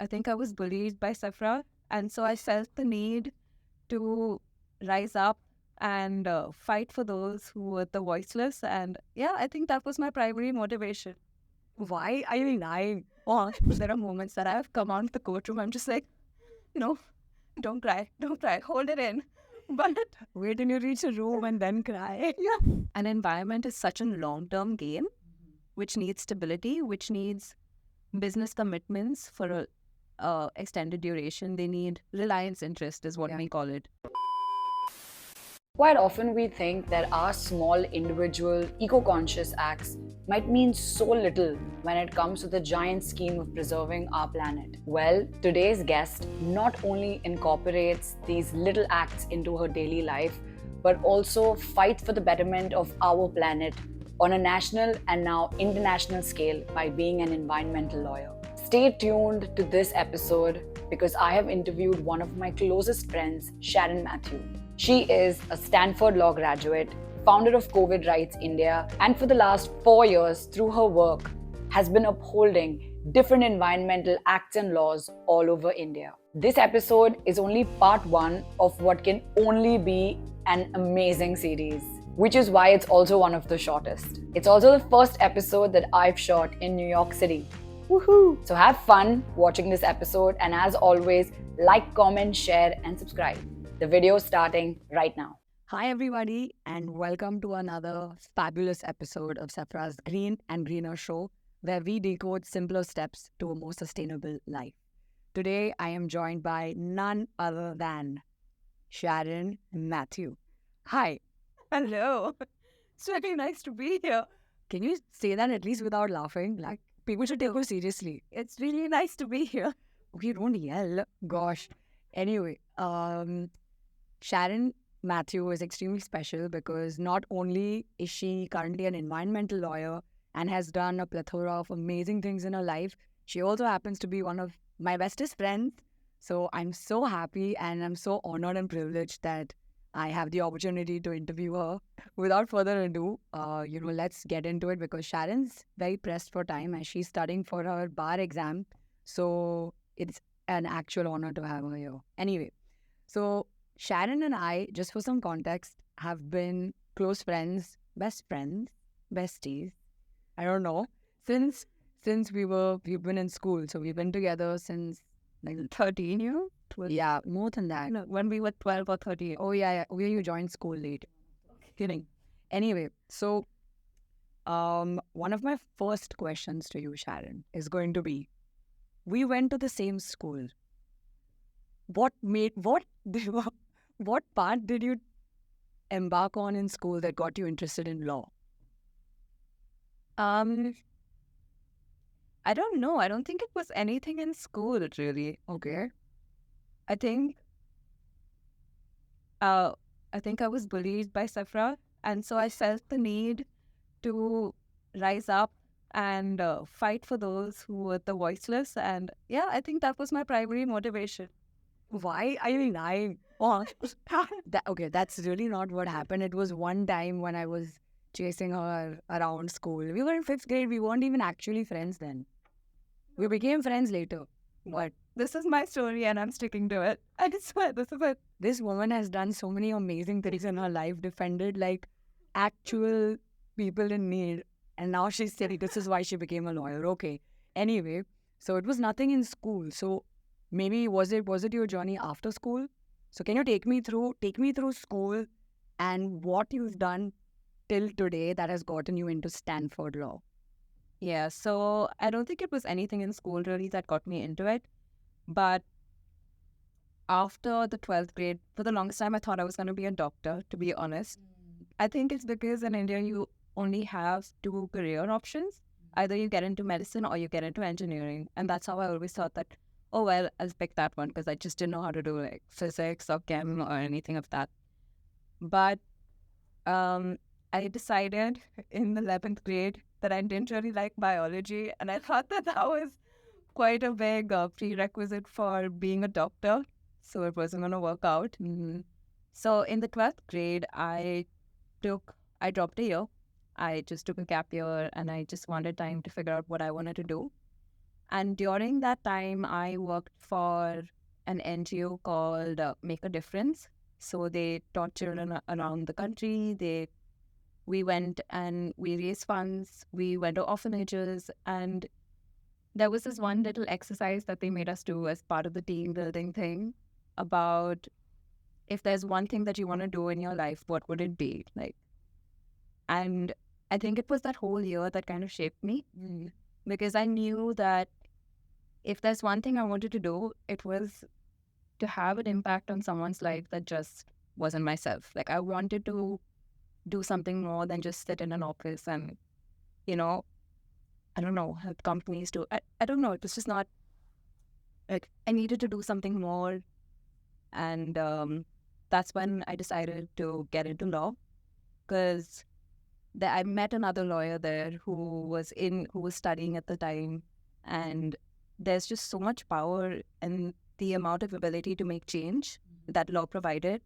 I think I was bullied by Safra. And so I felt the need to rise up and fight for those who were the voiceless. And yeah, I think that was my primary motivation. Why are you lying? Oh, there are moments that I've come out of the courtroom. I'm just like, no, don't cry, hold it in. But wait till you reach a room and then cry. Yeah. An environment is such a long term game, which needs stability, which needs business commitments for a extended duration. They need reliance interest, is what we call it. Quite often, we think that our small individual eco-conscious acts might mean so little when it comes to the giant scheme of preserving our planet. Well, today's guest not only incorporates these little acts into her daily life, but also fights for the betterment of our planet on a national and now international scale by being an environmental lawyer. Stay tuned to this episode because I have interviewed one of my closest friends, Sharon Mathew. She is a Stanford Law graduate, founder of COVID Rights India, and for the last 4 years, through her work, has been upholding different environmental acts and laws all over India. This episode is only part 1 of what can only be an amazing series, which is why it's also one of the shortest. It's also the first episode that I've shot in New York City. Woohoo! So have fun watching this episode, and as always, like, comment, share, and subscribe. The video is starting right now. Hi, everybody, and welcome to another fabulous episode of Safra's Green and Greener Show, where we decode simpler steps to a more sustainable life. Today, I am joined by none other than Sharon Mathew. Hi. Hello. It's very nice to be here. Can you say that at least without laughing? Like, people should take you seriously. It's really nice to be here. Okay, don't yell. Gosh. Anyway, Sharon Mathew is extremely special because not only is she currently an environmental lawyer and has done a plethora of amazing things in her life, she also happens to be one of my bestest friends. So I'm so happy and I'm so honored and privileged that I have the opportunity to interview her. Without further ado, let's get into it because Sharon's very pressed for time as she's studying for her bar exam. So it's an actual honor to have her here. Anyway, so Sharon and I, just for some context, have been close friends, best friends, besties. I don't know. Since we've been in school. So we've been together since like 13 years? Yeah, more than that. No, when we were 12 or 13. Oh, yeah. You joined school late. Kidding. Anyway, so one of my first questions to you, Sharon, is going to be, we went to the same school. What part did you embark on in school that got you interested in law? I don't know. I don't think it was anything in school, really. Okay. I think I was bullied by Safra, and so I felt the need to rise up and fight for those who were the voiceless. And yeah, I think that was my primary motivation. Why are you lying? Oh, okay, that's really not what happened. It was one time when I was chasing her around school. We were in 5th grade. We weren't even actually friends then. We became friends later. But this is my story and I'm sticking to it. I swear, this is it. This woman has done so many amazing things in her life, defended like actual people in need. And now she's saying this is why she became a lawyer. Okay. Anyway, so it was nothing in school. So maybe was it your journey after school? So can you take me through school and what you've done till today that has gotten you into Stanford Law? Yeah, so I don't think it was anything in school really that got me into it. But after the 12th grade, for the longest time, I thought I was going to be a doctor, to be honest. I think it's because in India, you only have 2 career options. Either you get into medicine or you get into engineering. And that's how I always thought that, oh, well, I'll pick that one because I just didn't know how to do like physics or chem or anything of that. But I decided in the 11th grade that I didn't really like biology. And I thought that was quite a big prerequisite for being a doctor. So it wasn't going to work out. So in the 12th grade, I dropped a year. I just took a gap year and I just wanted time to figure out what I wanted to do. And during that time, I worked for an NGO called Make a Difference. So they taught children around the country. We went and we raised funds. We went to orphanages, and there was this one little exercise that they made us do as part of the team building thing about if there's one thing that you want to do in your life, what would it be? Like, and I think it was that whole year that kind of shaped me because I knew that if there's one thing I wanted to do, it was to have an impact on someone's life that just wasn't myself. Like, I wanted to do something more than just sit in an office and, you know, I don't know, help companies to, I don't know, it was just not, like, I needed to do something more. And that's when I decided to get into law because I met another lawyer there who was studying at the time. And there's just so much power in the amount of ability to make change that law provided.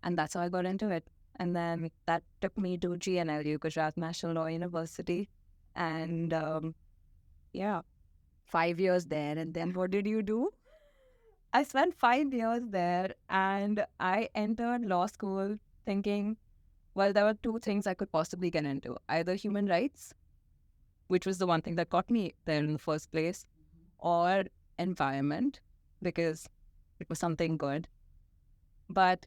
And that's how I got into it. And then that took me to GNLU, Gujarat National Law University. And 5 years there, and then what did you do? I spent 5 years there and I entered law school thinking, well, there were two things I could possibly get into. Either human rights, which was the one thing that got me there in the first place, or environment, because it was something good. But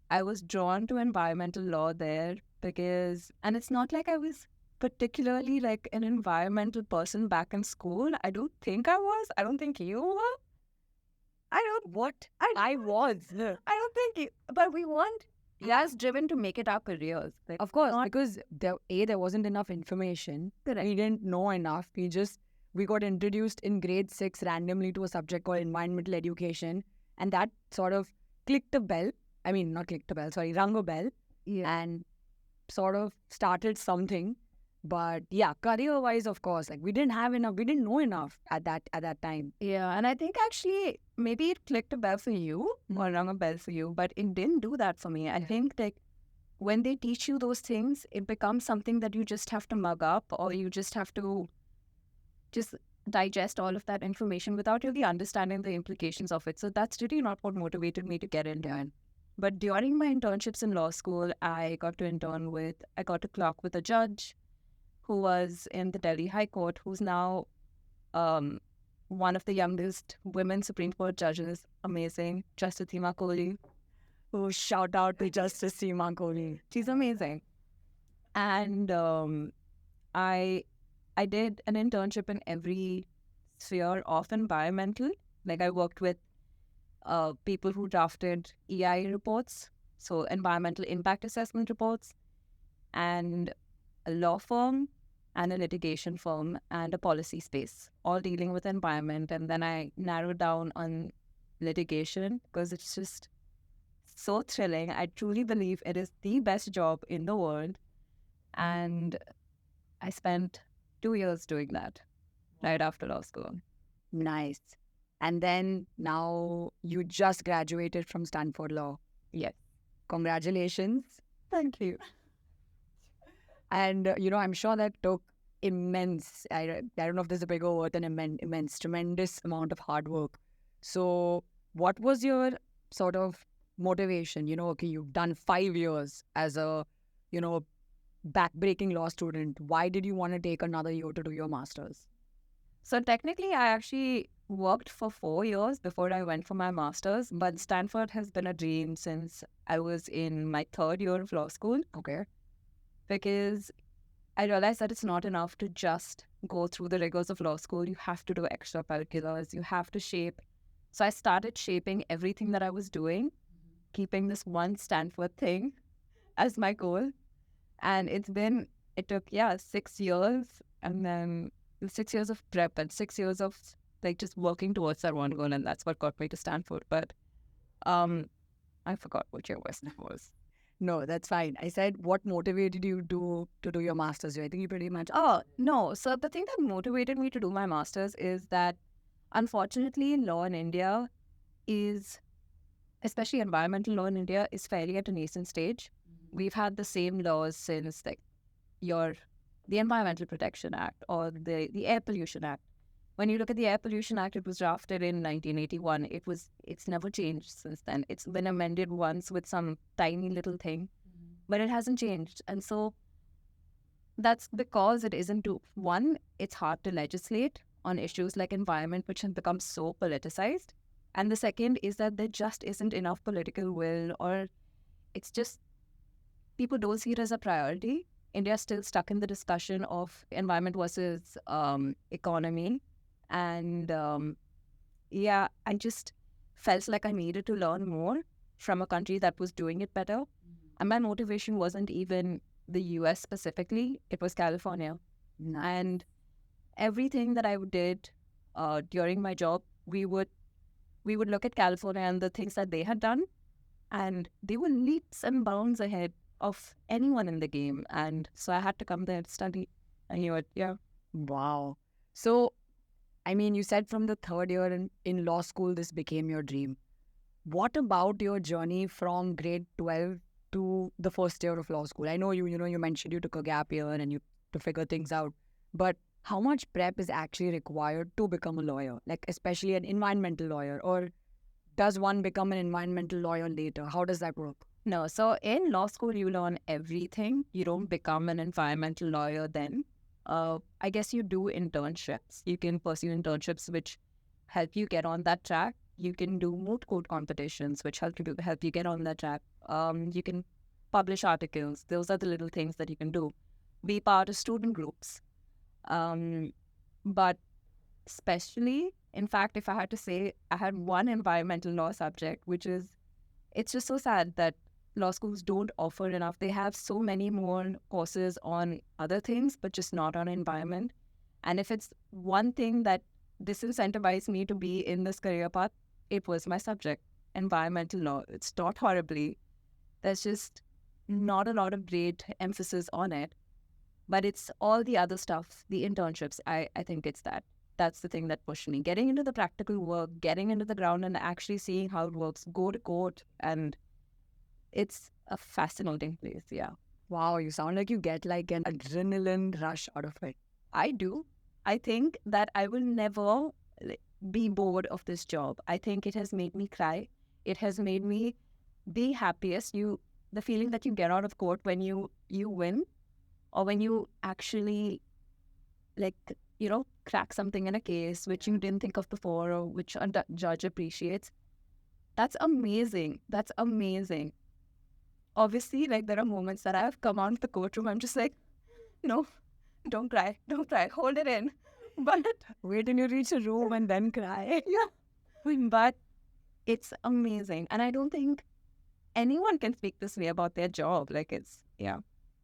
I was drawn to environmental law there because, and it's not like I was particularly like an environmental person back in school. I don't think I was. I don't think you were. I was. I don't think you, but we weren't as driven to make it our careers. Like, Of course, because there wasn't enough information. Correct. We didn't know enough. We got introduced in grade 6 randomly to a subject called environmental education, and that sort of clicked a bell. I mean, not clicked a bell, sorry, rung a bell, and sort of started something. But yeah, career-wise, of course, like we didn't know enough at that time. Yeah, and I think actually maybe it clicked a bell for you or rung a bell for you, but it didn't do that for me. I think like when they teach you those things, it becomes something that you just have to mug up or you just have to just digest all of that information without really understanding the implications of it. So that's really not what motivated me to get into it. But during my internships in law school, I got to clock with a judge who was in the Delhi High Court, who's now one of the youngest women Supreme Court judges. Amazing. Justice Seema Kohli. Oh, shout out to Justice Seema Kohli. She's amazing. And I did an internship in every sphere of environmental. Like I worked with people who drafted EI reports, so environmental impact assessment reports, and a law firm and a litigation firm and a policy space, all dealing with environment. And then I narrowed down on litigation because it's just so thrilling. I truly believe it is the best job in the world. And I spent 2 years doing that right after law school. Nice. And then now you just graduated from Stanford Law. Yes. Congratulations. Thank you. And, I'm sure that took immense, I don't know if there's a bigger word than immense, tremendous amount of hard work. So what was your sort of motivation? Okay, you've done 5 years as a, backbreaking law student. Why did you want to take another year to do your master's? So technically, I actually worked for 4 years before I went for my master's, but Stanford has been a dream since I was in my 3rd year of law school. Okay. Because I realized that it's not enough to just go through the rigors of law school. You have to do extracurriculars. You have to shape. So I started shaping everything that I was doing, keeping this one Stanford thing as my goal. And it took 6 years, and then 6 years of prep and 6 years of like just working towards that one goal. And that's what got me to Stanford. But I forgot what your question was. No, that's fine. I said, what motivated you to do your master's? I think you pretty much... Oh, no. So the thing that motivated me to do my master's is that, unfortunately, law in India is, especially environmental law in India, is fairly at a nascent stage. We've had the same laws since, like, the Environmental Protection Act or the Air Pollution Act. When you look at the Air Pollution Act, it was drafted in 1981. It's never changed since then. It's been amended once with some tiny little thing, but it hasn't changed. And so that's because it isn't too, one, it's hard to legislate on issues like environment, which have become so politicized. And the second is that there just isn't enough political will, or it's just people don't see it as a priority. India's still stuck in the discussion of environment versus economy. And yeah, I just felt like I needed to learn more from a country that was doing it better. And my motivation wasn't even the US specifically, it was California. And everything that I did during my job, we would look at California and the things that they had done, and they were leaps and bounds ahead of anyone in the game. And so I had to come there to study. I knew it, yeah. Wow. So, I mean, you said from the third year in law school, this became your dream. What about your journey from grade 12 to the first year of law school? I know you mentioned you took a gap year and you to figure things out, but how much prep is actually required to become a lawyer, like especially an environmental lawyer, or does one become an environmental lawyer later? How does that work? No, so in law school, you learn everything. You don't become an environmental lawyer then. I guess you do internships. You can pursue internships which help you get on that track. You can do moot court competitions which help you get on that track. You can publish articles. Those are the little things that you can do. Be part of student groups. But especially, in fact, if I had to say, I had one environmental law subject, which is, it's just so sad that law schools don't offer enough. They have so many more courses on other things, but just not on environment. And if it's one thing that disincentivized me to be in this career path, it was my subject, environmental law. It's taught horribly. There's just not a lot of great emphasis on it. But it's all the other stuff, the internships. I think it's that. That's the thing that pushed me. Getting into the practical work, getting into the ground and actually seeing how it works, go to court. And it's a fascinating place, yeah. Wow, you sound like you get like an adrenaline rush out of it. I do. I think that I will never be bored of this job. I think it has made me cry. It has made me the happiest. The feeling that you get out of court when you win, or when you actually, like, crack something in a case which you didn't think of before, or which a judge appreciates. That's amazing. That's amazing. Obviously, like, there are moments that I've come out of the courtroom, I'm just like, no, don't cry, hold it in. But wait till you reach a room and then cry. Yeah. But it's amazing. And I don't think anyone can speak this way about their job. Like, it's, yeah.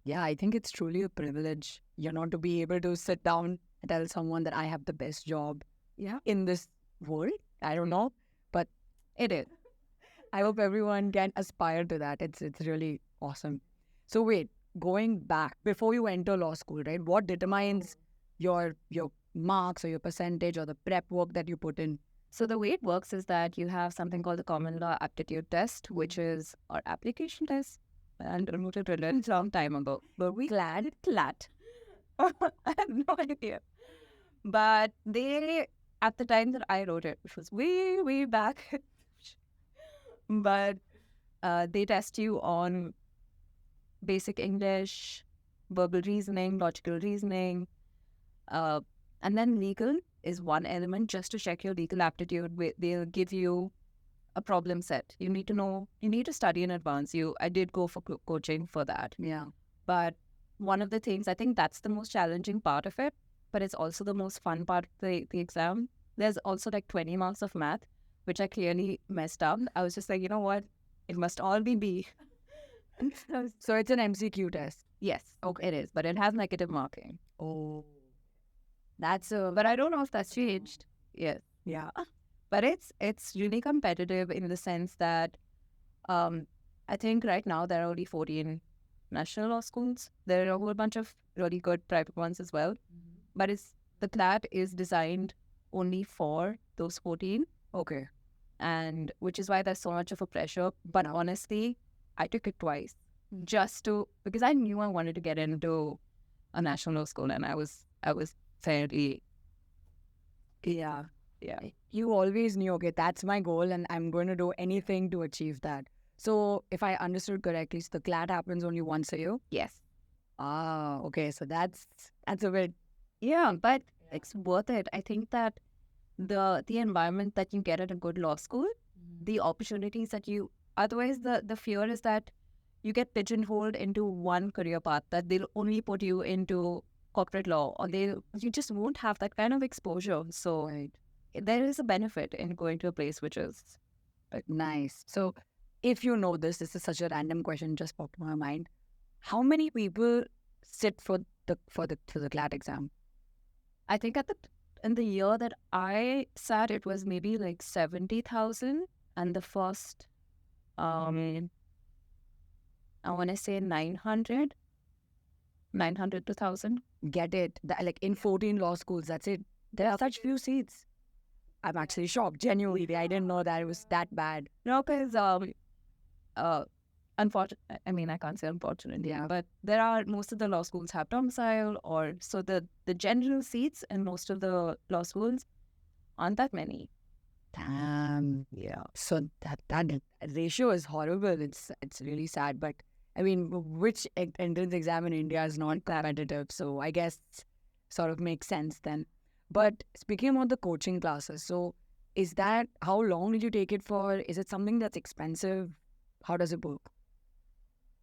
Yeah, I think it's truly a privilege, to be able to sit down and tell someone that I have the best job in this world. I don't know, but it is. I hope everyone can aspire to that. It's really awesome. So wait, going back, before you enter law school, right? What determines your marks or your percentage or the prep work that you put in? So the way it works is that you have something called the Common Law Aptitude Test, which is our application test. And I wrote it a long time ago. But CLAT. I have no idea. But they, at the time that I wrote it, which was way, way back, but they test you on basic English, verbal reasoning, logical reasoning, and then legal is one element just to check your legal aptitude. They'll give you a problem set. You need to study in advance. I did go for coaching for that. Yeah. But one of the things, I think that's the most challenging part of it, but it's also the most fun part of the exam. There's also like 20 marks of math, which I clearly messed up. I was just like, you know what? It must all be B. So it's an MCQ test? Yes, it is, but it has negative marking. Oh. But I don't know if that's changed. Yes. Yeah. But it's really competitive in the sense that I think right now there are only 14 national law schools. There are a whole bunch of really good private ones as well. Mm-hmm. But the CLAT is designed only for those 14. Okay. And which is why there's so much of a pressure. But honestly, I took it twice because I knew I wanted to get into a national law school, and I was fairly Yeah. Yeah. You always knew, okay, that's my goal and I'm going to do anything to achieve that. So if I understood correctly, so the CLAT happens only once a year? Yes. Ah, okay. So that's a bit, Yeah, but it's worth it. I think that the environment that you get at a good law school, the opportunities that you otherwise the fear is that you get pigeonholed into one career path, that they'll only put you into corporate law, or they you just won't have that kind of exposure. So right, there is a benefit in going to a place which is nice. So if you know this is such a random question, just popped in my mind. How many people sit for the CLAT exam? I think at the in the year that I sat, it was maybe like 70,000, and the first I want to say 900 to 1,000. Get it? Like in 14 law schools, that's it. There are such few seats. I'm actually shocked. Genuinely, I didn't know that it was that bad. No, because unfortunately, I mean, I can't say unfortunately, Yeah. but there are most of the law schools have domicile, or so the general seats in most of the law schools aren't that many. Yeah. So that ratio is horrible. It's really sad. But I mean, which entrance exam in India is not competitive? So I guess sort of makes sense then. But speaking about the coaching classes, so is that how long did you take it for? Is it something that's expensive? How does it work?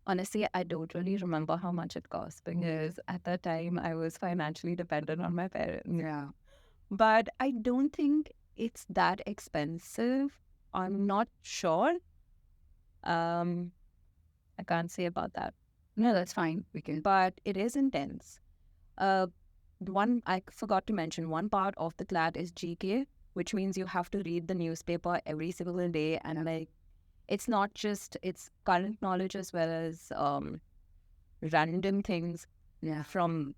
Honestly, I don't really remember how much it cost because at that time I was financially dependent on my parents. Yeah. But I don't think it's that expensive. I'm not sure. Um, I can't say about that. No, that's fine. We can. But it is intense. Uh, one I forgot to mention, one part of the CLAT is GK, which means you have to read the newspaper every single day, and like it's not just it's current knowledge as well as random things Yeah. from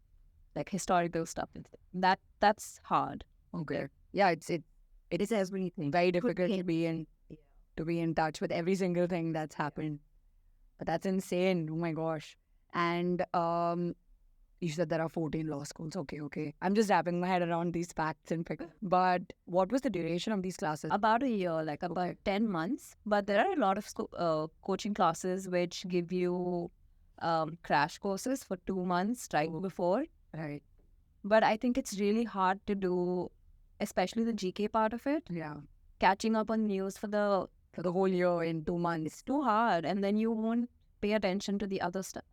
like historical stuff. That's hard. Okay. Yeah, it is everything. Very difficult to be in touch with every single thing that's happened. But that's insane. Oh my gosh. And you said there are 14 law schools. Okay. I'm just wrapping my head around these facts and figures. But what was the duration of these classes? About a year, like about 10 months. But there are a lot of coaching classes which give you crash courses for 2 months right before. Right. But I think it's really hard to do, especially the GK part of it. Yeah. Catching up on news for the whole year in 2 months. It's too hard, and then you won't pay attention to the other stuff.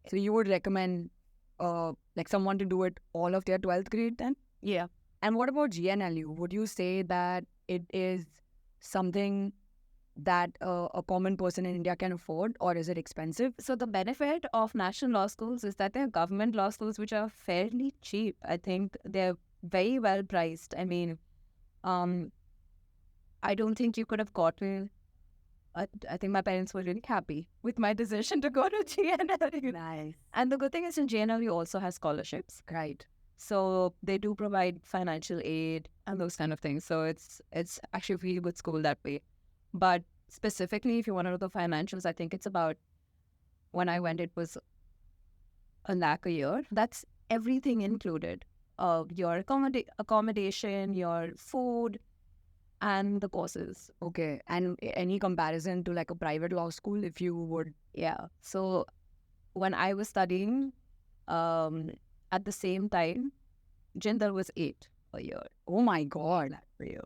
So you would recommend like someone to do it all of their 12th grade then? Yeah. And what about GNLU? Would you say that it is something that a common person in India can afford, or is it expensive? So the benefit of national law schools is that they're government law schools which are fairly cheap. I think they're very well priced. I mean, I don't think you could have gotten. I think my parents were really happy with my decision to go to GNLU. Nice. And the good thing is, in GNLU also has scholarships. Right. So they do provide financial aid and those kind of things. So it's actually a really good school that way. But specifically, if you want to know the financials, I think it's about, when I went, it was a lakh a year. That's everything included. Your accommodation, your food, and the courses. Okay. And any comparison to like a private law school, if you would? Yeah. So when I was studying, at the same time, Jindal was 8 a year. Oh my God. For you.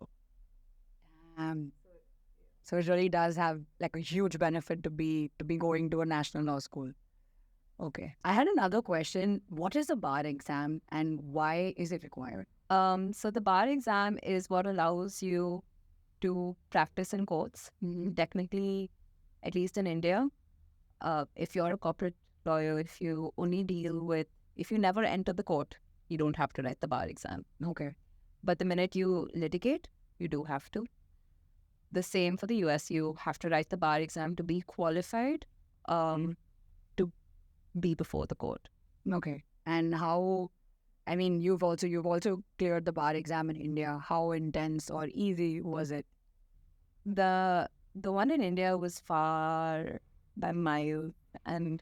So it really does have like a huge benefit to be going to a national law school. Okay. I had another question. What is a bar exam and why is it required? So the bar exam is what allows you to practice in courts. Technically, at least in India, if you're a corporate lawyer, if you never enter the court, you don't have to write the bar exam. Okay. But the minute you litigate, you do have to. The same for the US, you have to write the bar exam to be qualified to be before the court. Okay. And how, I mean, you've also cleared the bar exam in India. How intense or easy was it? The one in India was far by miles and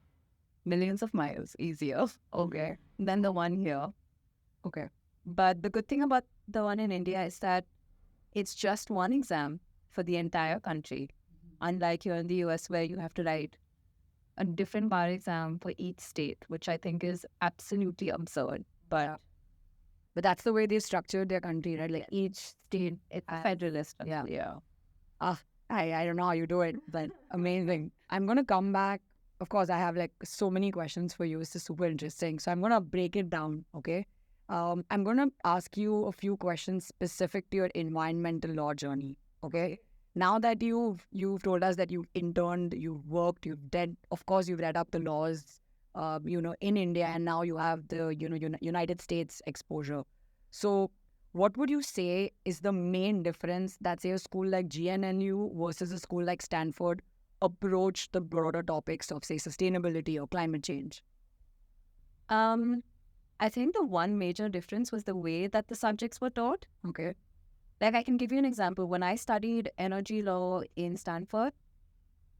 millions of miles easier. Okay. Than the one here. Okay. But the good thing about the one in India is that it's just one exam for the entire country, unlike here in the US where you have to write a different bar exam for each state, which I think is absolutely absurd. But But that's the way they structured their country, right? Like each state, it's has- federalist. yeah. Yeah. Ah, I don't know how you do it, but amazing. I'm gonna come back. Of course, I have like so many questions for you. It's just super interesting. So I'm gonna break it down. Okay. I'm gonna ask you a few questions specific to your environmental law journey. Okay. Now that you've told us that you've interned, you've worked, you've done, of course, you've read up the laws, in India, and now you have the United States exposure. So what would you say is the main difference that, say, a school like GNLU versus a school like Stanford approach the broader topics of, say, sustainability or climate change? Um, I think the one major difference was the way that the subjects were taught. Okay. Like, I can give you an example. When I studied energy law in Stanford,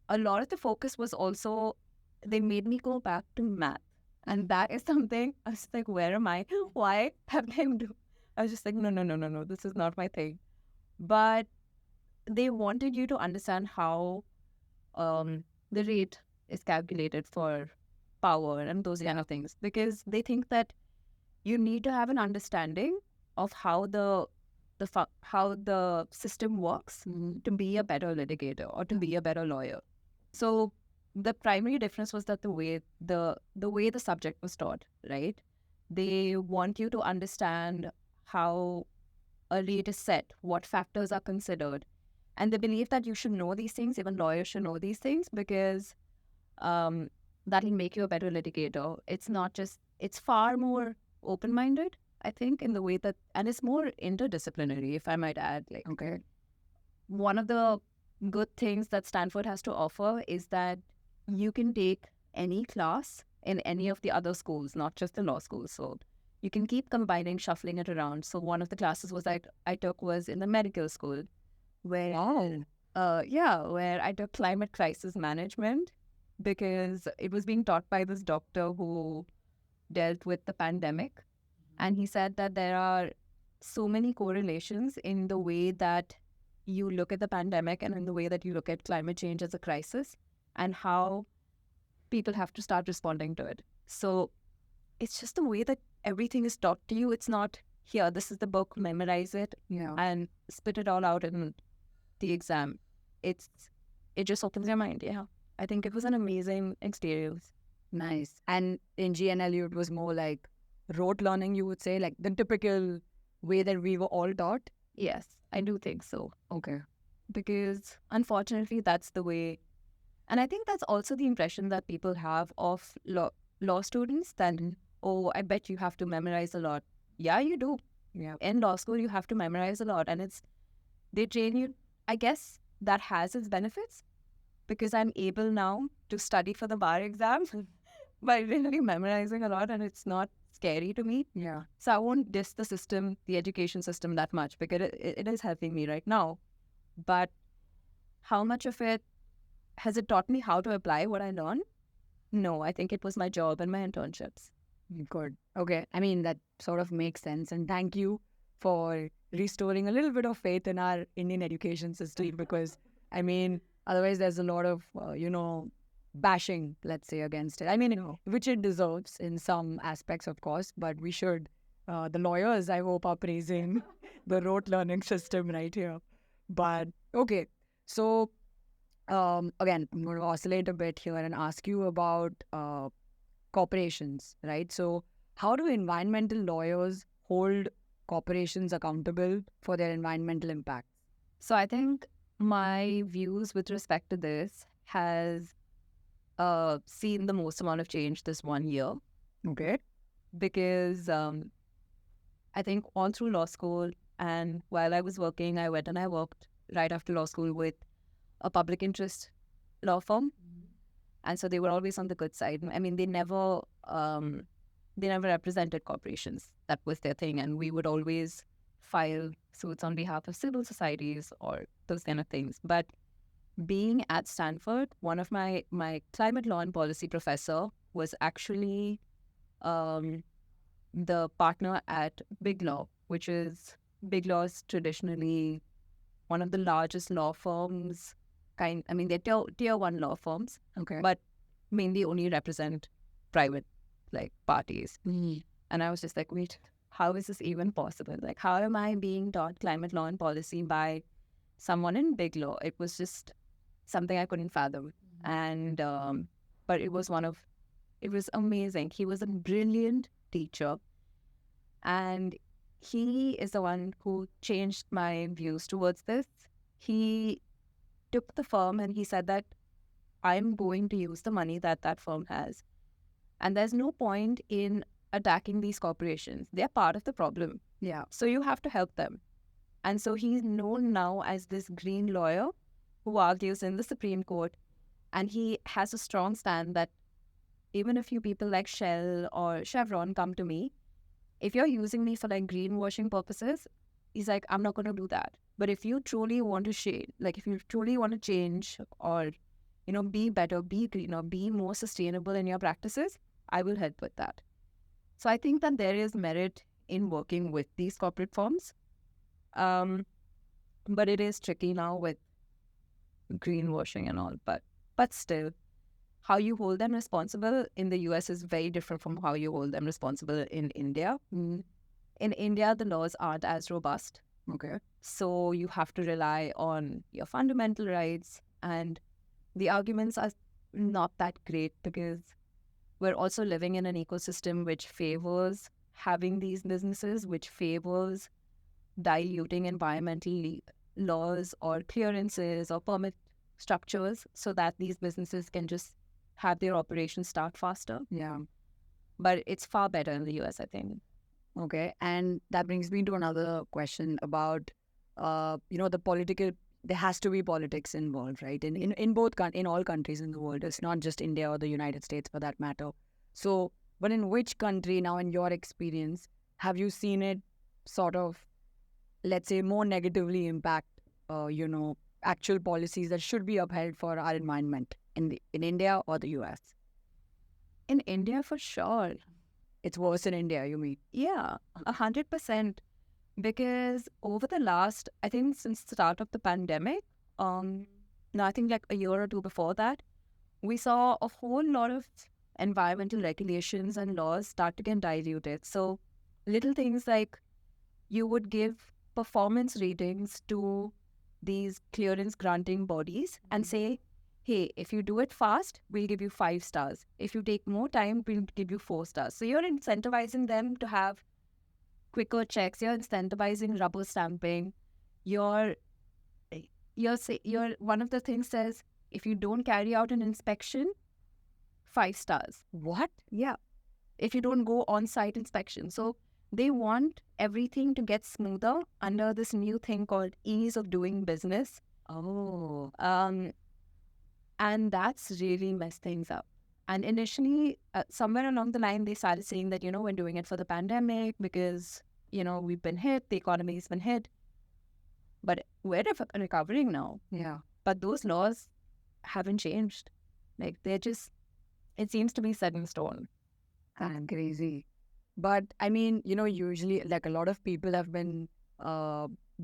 a lot of the focus was also, they made me go back to math. And that is something I was like, where am I? Why have them do? I was just like, no, this is not my thing. But they wanted you to understand how the rate is calculated for power and those kind of things, because they think that you need to have an understanding of how how the system works to be a better litigator or to be a better lawyer. So the primary difference was that the way the subject was taught, right? They want you to understand how a rate is set, what factors are considered, and they believe that you should know these things. Even lawyers should know these things because um, that'll make you a better litigator. It's not just, it's far more open-minded, I think, in the way that, and it's more interdisciplinary, if I might add. Like, Okay. one of the good things that Stanford has to offer is that you can take any class in any of the other schools, not just the law school. So you can keep combining, shuffling it around. So one of the classes was I took was in the medical school, where where I took climate crisis management, because it was being taught by this doctor who dealt with the pandemic. And he said that there are so many correlations in the way that you look at the pandemic and in the way that you look at climate change as a crisis, and how people have to start responding to it. So it's just the way that everything is taught to you. It's not, here, this is the book, memorize it Yeah. and spit it all out in the exam. It just opens your mind. Yeah. I think it was an amazing experience. Nice. And in GNLU, it was more like rote learning, you would say, like the typical way that we were all taught. Yes, I do think so. Okay. Because unfortunately, that's the way. And I think that's also the impression that people have of law students, that, oh, I bet you have to memorize a lot. Yeah, you do. Yeah. In law school, you have to memorize a lot. And they train you. I guess that has its benefits, because I'm able now to study for the bar exam by really memorizing a lot, and it's not scary to me. Yeah. So I won't diss the system, the education system, that much, because it is helping me right now. But how much of it has it taught me how to apply what I learned? No, I think it was my job and my internships. Good. Okay. I mean, that sort of makes sense. And thank you for restoring a little bit of faith in our Indian education system, because, I mean, otherwise there's a lot of, bashing, let's say, against it. I mean, which it deserves in some aspects, of course, but we should, the lawyers, I hope, are praising the rote learning system right here. But, okay. So, again, I'm going to oscillate a bit here and ask you about corporations, right? So how do environmental lawyers hold corporations accountable for their environmental impact? So I think my views with respect to this has seen the most amount of change this 1 year, Okay. because I think all through law school and while I was working, I went and I worked right after law school with a public interest law firm. And so they were always on the good side. I mean, they never represented corporations. That was their thing. And we would always file suits on behalf of civil societies or those kind of things. But being at Stanford, one of my climate law and policy professor was actually the partner at Big Law, which is Big Law is traditionally one of the largest law firms. They're tier one law firms, Okay. but mainly only represent private like parties. And I was just like, wait, how is this even possible? Like, how am I being taught climate law and policy by someone in Big Law? It was just something I couldn't fathom. And but it was amazing. He was a brilliant teacher, and he is the one who changed my views towards this. He took the firm and he said that I'm going to use the money that that firm has. And there's no point in attacking these corporations. They're part of the problem. Yeah. So you have to help them. And so he's known now as this green lawyer who argues in the Supreme Court. And he has a strong stand that even a few people like Shell or Chevron come to me, if you're using me for like greenwashing purposes, he's like, I'm not going to do that. But if you truly want to if you truly want to change or, be better, be greener, be more sustainable in your practices, I will help with that. So I think that there is merit in working with these corporate firms. But it is tricky now with greenwashing and all. But still, how you hold them responsible in the US is very different from how you hold them responsible in India. In India, the laws aren't as robust. Okay. So you have to rely on your fundamental rights, and the arguments are not that great because we're also living in an ecosystem which favors having these businesses, which favors diluting environmental laws or clearances or permit structures so that these businesses can just have their operations start faster. Yeah. But it's far better in the US, I think. Okay. And that brings me to another question about, the political. There has to be politics involved, right? In both in all countries in the world. It's not just India or the United States for that matter. So, but in which country now, in your experience, have you seen it sort of, let's say, more negatively impact, actual policies that should be upheld for our environment in India or the US? In India, for sure. It's worse in India, you mean? Yeah, 100%. Because over the last, I think since the start of the pandemic, I think like a year or two before that, we saw a whole lot of environmental regulations and laws start to get diluted. So little things like you would give performance ratings to these clearance granting bodies and say, hey, if you do it fast, we'll give you 5 stars. If you take more time, we'll give you 4 stars. So you're incentivizing them to have quicker checks. You're incentivizing rubber stamping. You're one of the things says, if you don't carry out an inspection, 5 stars. What? Yeah. If you don't go on-site inspection. So they want everything to get smoother under this new thing called ease of doing business. Oh. And that's really messed things up. And initially, somewhere along the line, they started saying that, we're doing it for the pandemic because, we've been hit, the economy's been hit. But we're recovering now. Yeah. But those laws haven't changed. Like, it seems to be set in stone. That's crazy. But I mean, usually like a lot of people have been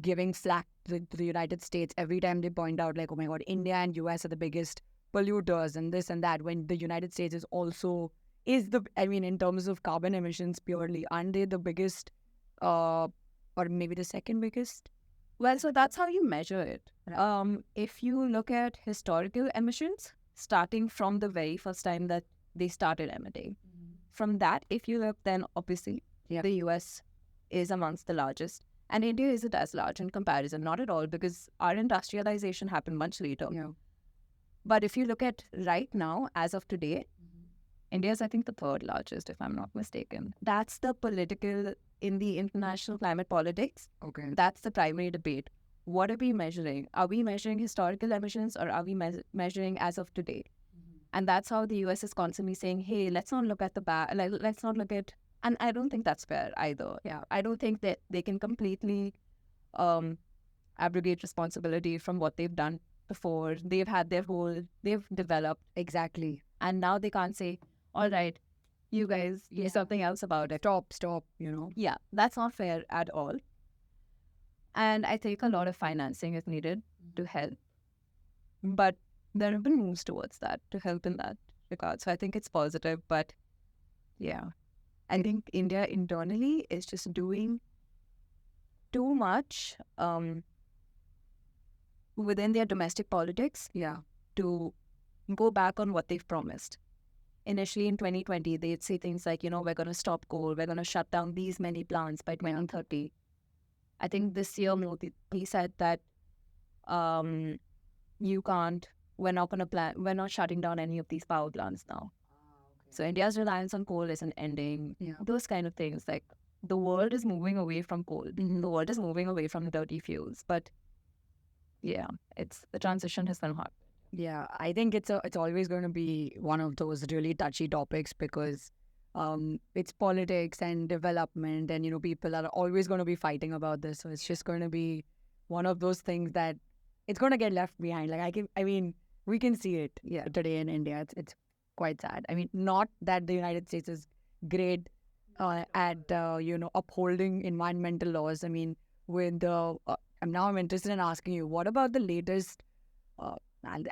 giving flack to the United States every time they point out like, oh my God, India and US are the biggest polluters and this and that, when the United States in terms of carbon emissions purely, aren't they the biggest or maybe the second biggest? Well, so that's how you measure it. If you look at historical emissions, starting from the very first time that they started emitting, from that, if you look, then obviously the US is amongst the largest. And India isn't as large in comparison, not at all, because our industrialization happened much later. Yeah. But if you look at right now, as of today, India is, I think, the third largest, if I'm not mistaken. That's the political, in the international climate politics, Okay. that's the primary debate. What are we measuring? Are we measuring historical emissions or are we measuring as of today? And that's how the US is constantly saying, hey, let's not look at let's not look at, and I don't think that's fair either. Yeah. I don't think that they can completely abrogate responsibility from what they've done before. They've developed. Exactly. And now they can't say, all right, you guys hear something else about it. Stop, you know. Yeah, that's not fair at all. And I think a lot of financing is needed to help. But there have been moves towards that to help in that regard. So I think it's positive. But yeah, I think India internally is just doing too much within their domestic politics to go back on what they've promised. Initially in 2020, they'd say things like, we're going to stop coal, we're going to shut down these many plants by 2030. I think this year, Modi he said that you can't, we're not shutting down any of these power plants now. So India's reliance on coal isn't ending. Those kind of things. Like, the world is moving away from coal. The world is moving away from dirty fuels. But yeah, the transition has been hard. Yeah, I think it's always going to be one of those really touchy topics because it's politics and development, and people are always going to be fighting about this. So it's just going to be one of those things that it's going to get left behind. Like we can see it today in India. It's quite sad. I mean, not that the United States is great at upholding environmental laws. I mean, with I'm interested in asking you, what about the latest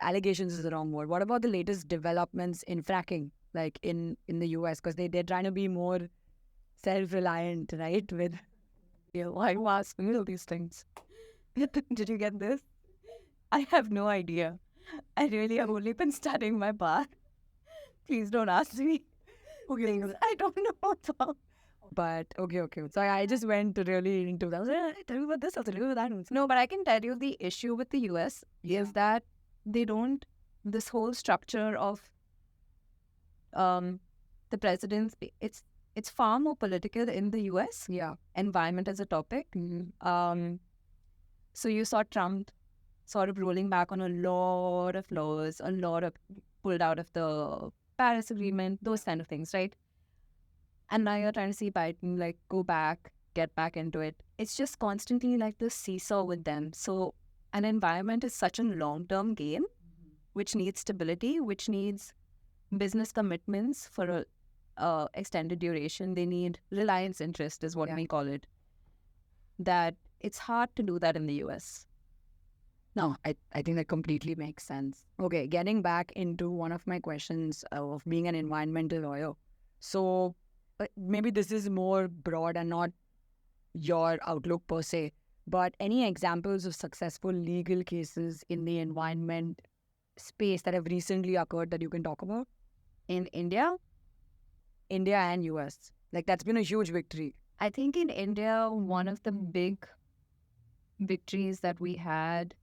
allegations is the wrong word. What about the latest developments in fracking, like in the US? Because they're trying to be more self-reliant, right? Why you ask me all these things? Did you get this? I have no idea. I really have only been studying my bar. Please don't ask me. Okay. I don't know about. But okay. So I just went really into that. I was like, tell me about this, I'll tell you about that. No, but I can tell you the issue with the US is that they don't, this whole structure of the president's, it's far more political in the US. Yeah. Environment as a topic. So you saw Trump sort of rolling back on a lot of laws, pulled out of the Paris Agreement, those kind of things, right? And now you're trying to see Biden get back into it. It's just constantly like this seesaw with them. So an environment is such a long-term game, which needs stability, which needs business commitments for a extended duration. They need reliance interest is what we call it. That it's hard to do that in the US. No, I think that completely makes sense. Okay, getting back into one of my questions of being an environmental lawyer. So maybe this is more broad and not your outlook per se, but any examples of successful legal cases in the environment space that have recently occurred that you can talk about? In India and US. Like, that's been a huge victory. I think in India, one of the big victories that we had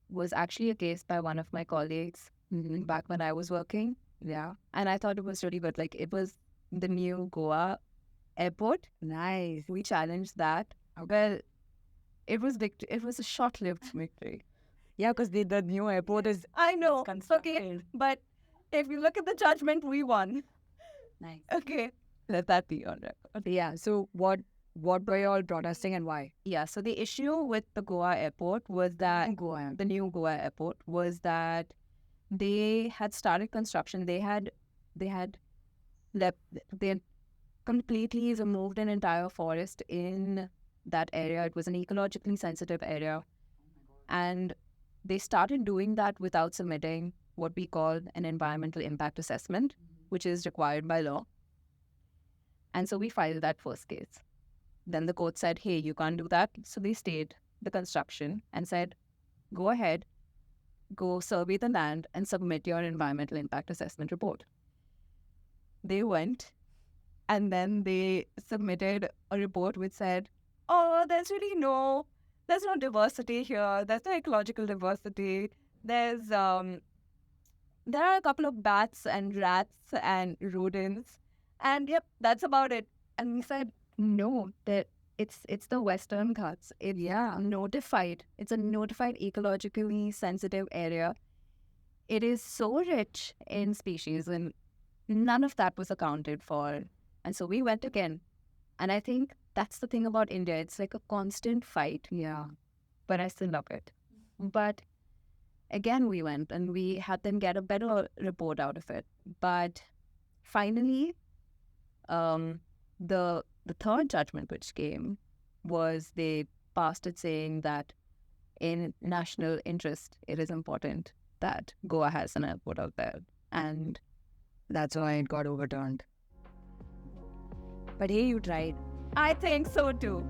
was actually a case by one of my colleagues back when I was working. Yeah. And I thought it was really good. Like, it was the new Goa Airport. Nice. We challenged that. Well, it was a short-lived victory. Yeah, because the new airport is... I know. Okay, but if you look at the judgment, we won. Nice. Okay. Let that be on record. Yeah, so what were you all protesting and why? Yeah, so the issue with the Goa Airport was that... The new Goa Airport was that they had started construction. They had completely removed an entire forest in that area. It was an ecologically sensitive area. And they started doing that without submitting what we call an environmental impact assessment, which is required by law. And so we filed that first case. Then the court said, hey, you can't do that. So they stayed the construction and said, go ahead, go survey the land and submit your environmental impact assessment report. They went and then they submitted a report which said, oh, there's no diversity here. There's no ecological diversity. There are a couple of bats and rats and rodents. And yep, that's about it. And we said, no, it's the Western Ghats. Notified. It's a notified ecologically sensitive area. It is so rich in species and none of that was accounted for. And so we went again. And I think that's the thing about India. It's like a constant fight. Yeah. But I still love it. But again, we went and we had them get a better report out of it. But finally, The third judgment which came was they passed it saying that in national interest, it is important that Goa has an airport out there. And That's why it got overturned. But hey, you tried. I think so too.